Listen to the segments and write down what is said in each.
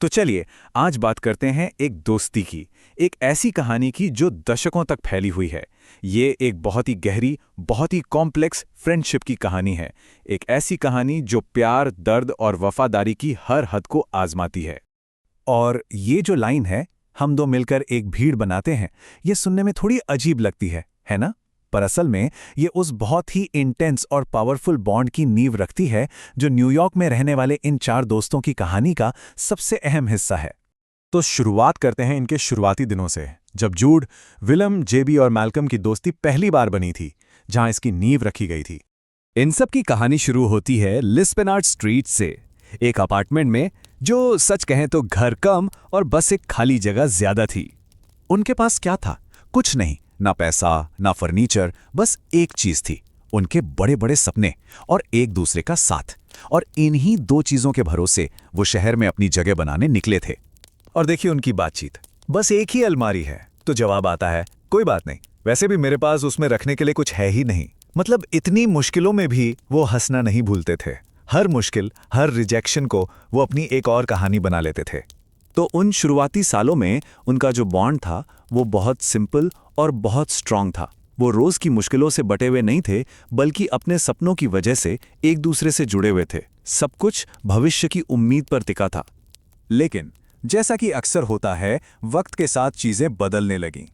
तो चलिए आज बात करते हैं एक दोस्ती की। एक ऐसी कहानी की जो दशकों तक फैली हुई है। ये एक बहुत ही गहरी, बहुत ही कॉम्प्लेक्स फ्रेंडशिप की कहानी है। एक ऐसी कहानी जो प्यार, दर्द और वफादारी की हर हद को आजमाती है। और ये जो लाइन है, हम दो मिलकर एक भीड़ बनाते हैं, ये सुनने में थोड़ी अजीब लगती है ना? पर असल में ये उस बहुत ही इंटेंस और पावरफुल बॉन्ड की नींव रखती है जो न्यूयॉर्क में रहने वाले इन चार दोस्तों की कहानी का सबसे अहम हिस्सा है। तो शुरुआत करते हैं इनके शुरुआती दिनों से, जब जूड, विलम, जेबी और मैल्कम की दोस्ती पहली बार बनी थी, जहां इसकी नींव रखी गई थी। इन सब की कहानी शुरू होती है लिस्पेनार्ड स्ट्रीट से, एक अपार्टमेंट में जो सच कहें तो घर कम और बस एक खाली जगह ज्यादा थी। उनके पास क्या था? कुछ नहीं, ना पैसा, ना फर्नीचर, बस एक चीज थी, उनके बड़े बड़े सपने और एक दूसरे का साथ। और इन्हीं दो चीजों के भरोसे वो शहर में अपनी जगह बनाने निकले थे। और देखिए उनकी बातचीत, बस एक ही अलमारी है तो जवाब आता है, कोई बात नहीं, वैसे भी मेरे पास उसमें रखने के लिए कुछ है ही नहीं। मतलब इतनी मुश्किलों में भी वो हंसना नहीं भूलते थे। हर मुश्किल, हर रिजेक्शन को वो अपनी एक और कहानी बना लेते थे। तो उन शुरुआती सालों में उनका जो बॉन्ड था वो बहुत सिंपल और बहुत स्ट्रांग था। वो रोज की मुश्किलों से बटे हुए नहीं थे, बल्कि अपने सपनों की वजह से एक दूसरे से जुड़े हुए थे। सब कुछ भविष्य की उम्मीद पर टिका था। लेकिन जैसा कि अक्सर होता है, वक्त के साथ चीजें बदलने लगीं।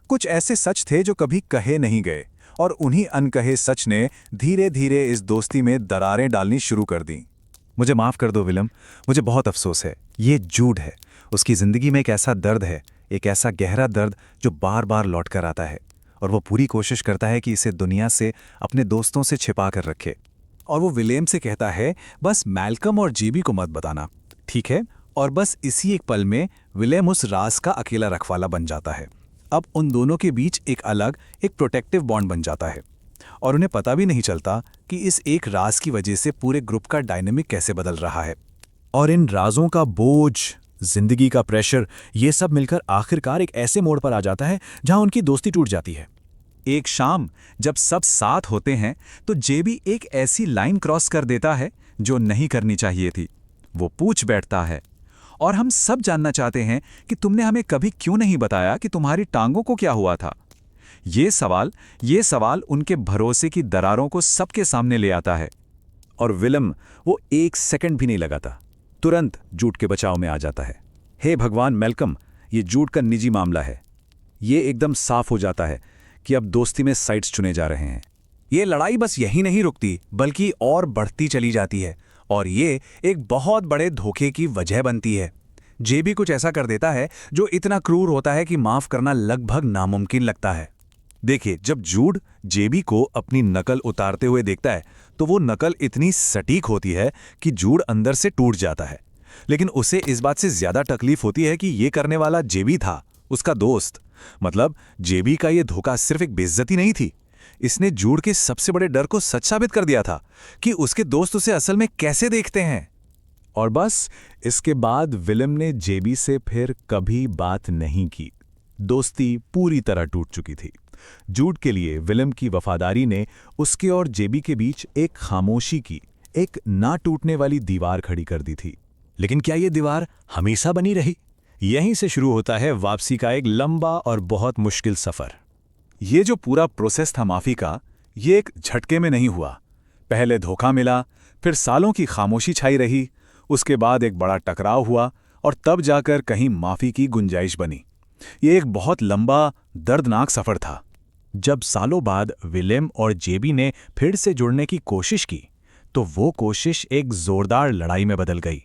कुछ ऐसे सच थे जो कभी कहे नहीं गए, और उन्हीं अनकहे सच ने धीरे धीरे इस दोस्ती में दरारें डालनी शुरू कर दी। मुझे माफ कर दो विलम, मुझे बहुत अफसोस है। ये जूड है, उसकी जिंदगी में एक ऐसा दर्द है, एक ऐसा गहरा दर्द जो बार बार लौट कर आता है, और वो पूरी कोशिश करता है कि इसे दुनिया से, अपने दोस्तों से छिपा कर रखे। और वो विलियम से कहता है, बस मैल्कम और जेबी को मत बताना, ठीक है? और बस इसी एक पल में विलियम उस राज का अकेला रखवाला बन जाता है। अब उन दोनों के बीच एक अलग, एक प्रोटेक्टिव बॉन्ड बन जाता है, और उन्हें पता भी नहीं चलता कि इस एक राज की वजह से पूरे ग्रुप का डायनेमिक कैसे बदल रहा है। और इन राजों का बोझ, जिंदगी का प्रेशर, ये सब मिलकर आखिरकार एक ऐसे मोड़ पर आ जाता है जहां उनकी दोस्ती टूट जाती है। एक शाम जब सब साथ होते हैं तो जेबी एक ऐसी लाइन क्रॉस कर देता है जो नहीं करनी चाहिए थी। वो पूछ बैठता है, और हम सब जानना चाहते हैं कि तुमने हमें कभी क्यों नहीं बताया कि तुम्हारी टांगों को क्या हुआ था। ये सवाल उनके भरोसे की दरारों को सबके सामने ले आता है। और विलम, वो एक सेकंड भी नहीं लगाता, तुरंत जूड के बचाव में आ जाता है। हे भगवान मैल्कम, ये जूड का निजी मामला है। ये एकदम साफ हो जाता है कि अब दोस्ती में साइड्स चुने जा रहे हैं। ये लड़ाई बस यही नहीं रुकती, बल्कि और बढ़ती चली जाती है, और ये एक बहुत बड़े धोखे की वजह बनती है। जेबी कुछ ऐसा कर देता है जो इतना क्रूर होता है कि माफ करना लगभग नामुमकिन लगता है। देखिए, जब जूड जेबी को अपनी नकल उतारते हुए देखता है तो वो नकल इतनी सटीक होती है कि जूड अंदर से टूट जाता है। लेकिन उसे इस बात से ज्यादा तकलीफ होती है कि ये करने वाला जेबी था, उसका दोस्त। मतलब जेबी का ये धोखा सिर्फ एक बेइज्जती नहीं थी, इसने जूड के सबसे बड़े डर को सच साबित कर दिया था कि उसके दोस्त उसे असल में कैसे देखते हैं। और बस इसके बाद विलियम ने जेबी से फिर कभी बात नहीं की। दोस्ती पूरी तरह टूट चुकी थी। जूड के लिए विलियम की वफादारी ने उसके और जेबी के बीच एक खामोशी की, एक ना टूटने वाली दीवार खड़ी कर दी थी। लेकिन क्या ये दीवार हमेशा बनी रही? यहीं से शुरू होता है वापसी का एक लंबा और बहुत मुश्किल सफर। ये जो पूरा प्रोसेस था माफी का, ये एक झटके में नहीं हुआ। पहले धोखा मिला, फिर सालों की खामोशी छाई रही, उसके बाद एक बड़ा टकराव हुआ, और तब जाकर कहीं माफी की गुंजाइश बनी। ये एक बहुत लंबा, दर्दनाक सफर था। जब सालों बाद विलियम और जेबी ने फिर से जुड़ने की कोशिश की, तो वो कोशिश एक जोरदार लड़ाई में बदल गई।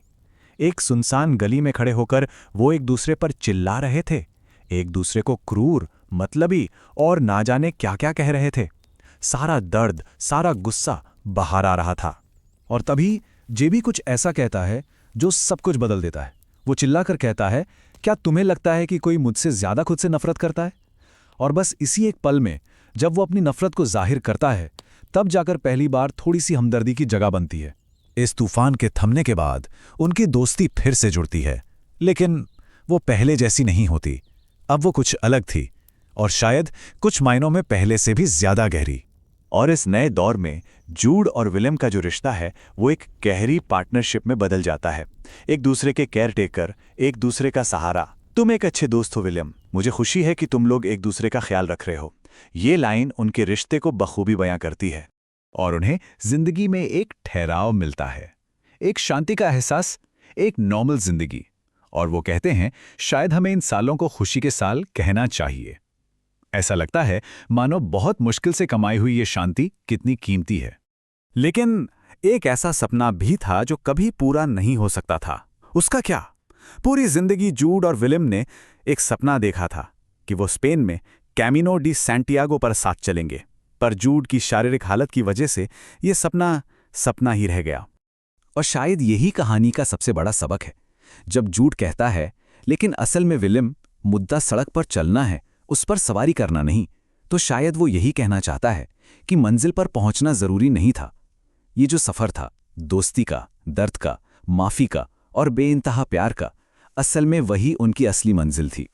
एक सुनसान गली में खड़े होकर वो एक दूसरे पर चिल्ला रहे थे, एक दूसरे को क्रूर, मतलबी और ना जाने क्या क्या कह रहे थे। सारा दर्द, सारा गुस्सा बाहर आ रहा था। और तभी जेबी कुछ ऐसा कहता है जो सब कुछ बदल देता है। वो चिल्लाकर कहता है, क्या तुम्हें लगता है कि कोई मुझसे ज्यादा खुद से नफरत करता है? और बस इसी एक पल में जब वो अपनी नफरत को जाहिर करता है, तब जाकर पहली बार थोड़ी सी हमदर्दी की जगह बनती है। इस तूफान के थमने के बाद उनकी दोस्ती फिर से जुड़ती है, लेकिन वो पहले जैसी नहीं होती। अब वो कुछ अलग थी, और शायद कुछ मायनों में पहले से भी ज्यादा गहरी। और इस नए दौर में जूड और विलियम का जो रिश्ता है वो एक गहरी पार्टनरशिप में बदल जाता है। एक दूसरे के केयर टेकर, एक दूसरे का सहारा। तुम एक अच्छे दोस्त हो विलियम, मुझे खुशी है कि तुम लोग एक दूसरे का ख्याल रख रहे हो। ये लाइन उनके रिश्ते को बखूबी बयां करती है। और उन्हें जिंदगी में एक ठहराव मिलता है, एक शांति का एहसास, एक नॉर्मल जिंदगी। और वो कहते हैं, शायद हमें इन सालों को खुशी के साल कहना चाहिए। ऐसा लगता है मानो बहुत मुश्किल से कमाई हुई ये शांति कितनी कीमती है। लेकिन एक ऐसा सपना भी था जो कभी पूरा नहीं हो सकता था। उसका क्या? पूरी जिंदगी जूड और विलियम ने एक सपना देखा था कि वो स्पेन में कैमिनो डी सैंटियागो पर साथ चलेंगे, पर जूड की शारीरिक हालत की वजह से ये सपना ही रह गया। और शायद यही कहानी का सबसे बड़ा सबक है। जब जूड कहता है, लेकिन असल में विलियम, मुद्दा सड़क पर चलना है, उस पर सवारी करना नहीं, तो शायद वो यही कहना चाहता है कि मंजिल पर पहुंचना जरूरी नहीं था। ये जो सफर था, दोस्ती का, दर्द का, माफी का और बेइंतहा प्यार का, असल में वही उनकी असली मंजिल थी।